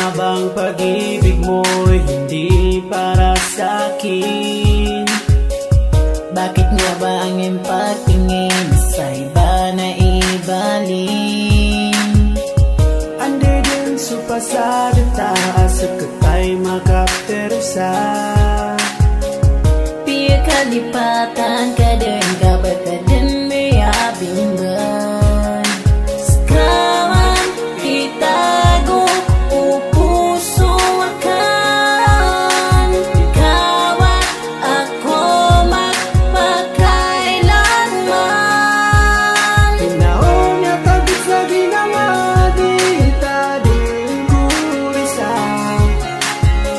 nga bang pag-ibig mo'y hindi para sa'kin? Bakit nga ba ang iyong pagtingin sa iba na ibaling? Under din sa pasada taas sa katay makaptersa. Piya kalipatan ka din kapag ka din may abinggan. Sekaman itago puso akan ikaw at ako magpakailanman. Tinaon niya pagit sa ginawa di tading kurisa.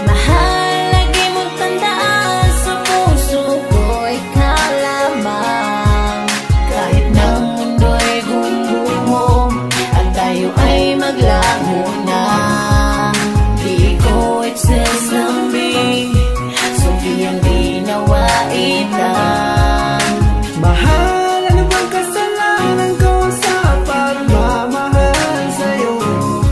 Mahal lagi mong tandaan sa puso ko ikaw lamang. Kahit na ang mundo'y gumuho at tayo ay maglaho na, di ko ipsasambi Sofiyang ginawa itang. Mahal, ano bang kasalanan ko sa pagmamahal sa'yo?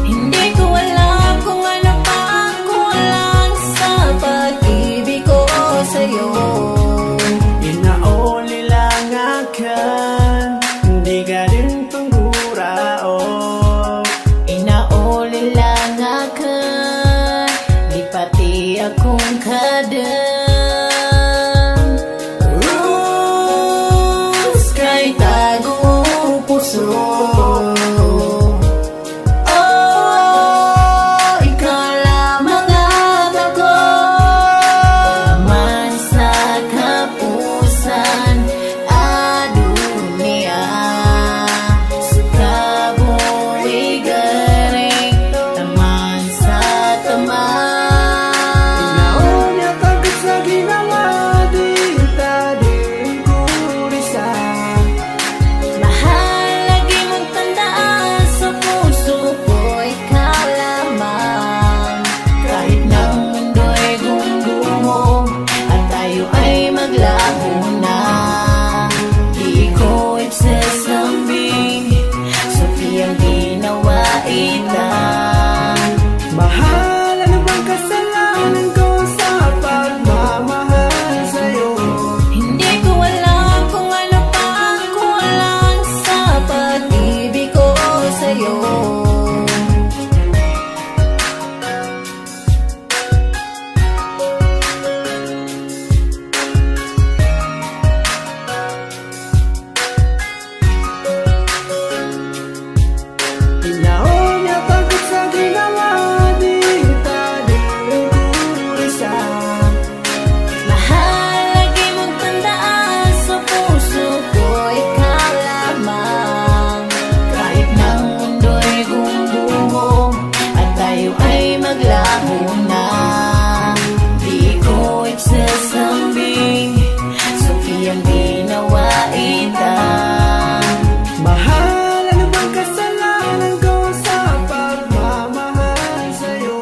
Hindi ko alam kung ano pa ang kulang sa pag-ibig ko sa'yo. Inaoli lang akan, hindi ka rin panggurao. Inauli lang akan, di pati akong kadang. Kay tago puso. Oh, ikaw lamang at ako. Man sa kapusan at dunia, sa kabuhi garing taman sa taman. Inaon niya kagad sa ginawa di tading kurisa. Mahal lagi mong tandaan sa puso ko ikaw lamang. Kahit na ang mundo'y gumuho at tayo ay maglaho na, di ko ipsasambi Sofiyang ginawa itang. Mahal, ano bang kasalanan ko sa pagmamahal sa'yo? Hindi ko alam kung ano pa ang kulang sa pag-ibig ko sa'yo. Tinaon niya pagkat sa ginawa di tading kurisa. Mahal lagi mong tandaan sa puso ko ikaw lamang. Kahit na ang mundo'y gumuho at tayo ay maglaho na, di ko ipsasambi Sofiyang ginawa itang. Mahal, ano bang kasalanan ko sa pagmamahal sa'yo?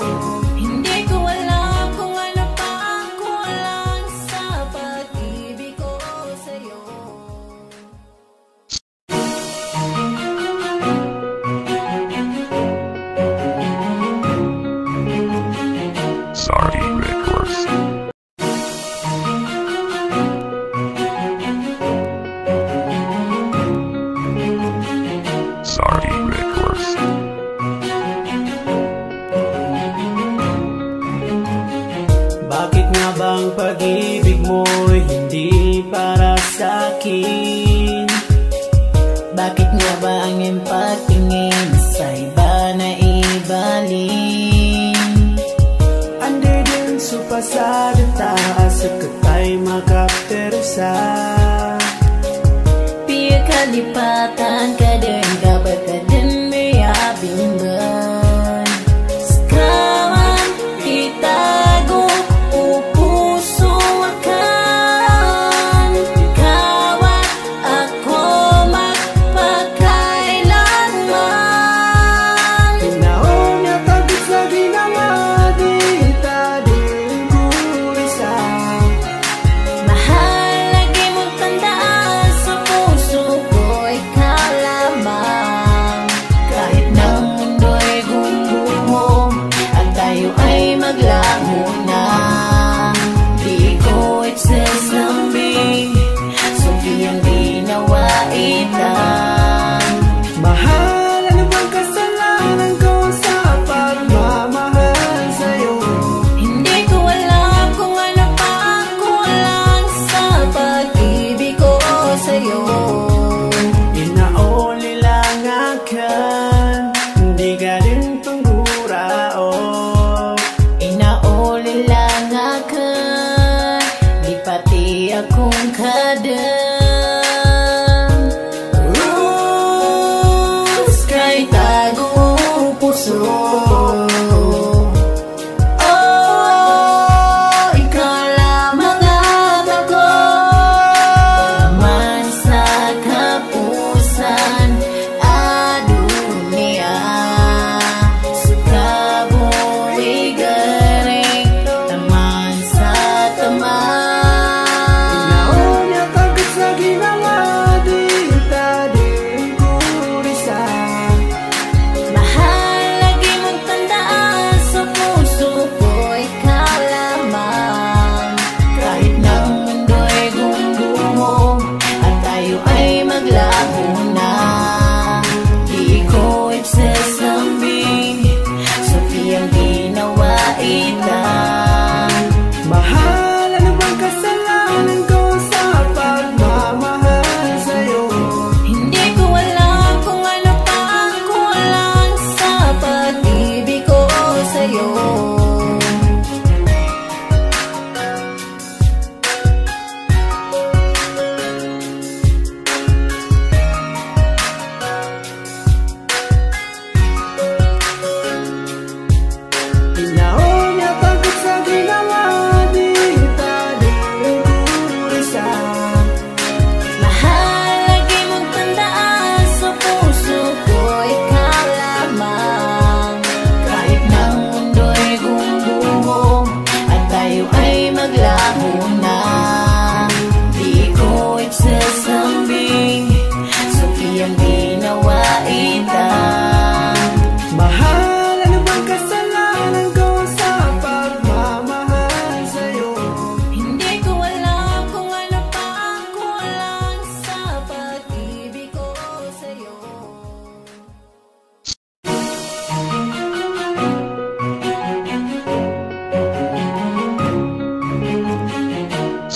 Hindi ko alam kung ano pa ang kulang sa pag-ibig ko sa'yo. Sardi Records. Sardi Records. Bakit nga bang pag-ibig mo'y hindi para sa'kin? Bakit nga ba ang iyong pagtingin sa iba na ibaling? Under din sa pasada taas sa katay makaptersa. Piya kalipatan ka din kapag ka din may abinggan. Sekaman itago puso akan ikaw at ako magpakailanman. Tinaon niya pagit sa ginawa di tading kurisa. Mahal lagi mong tandaan sa puso ko ikaw lamang.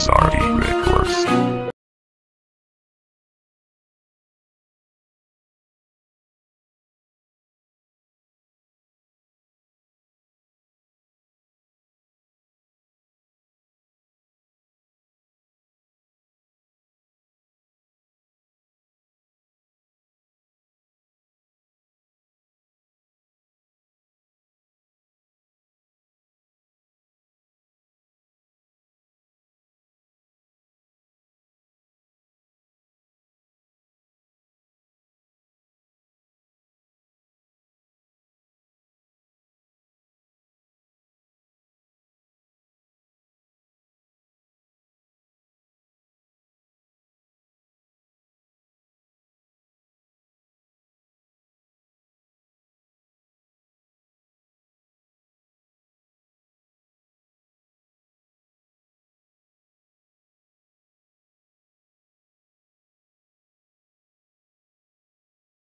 Sorry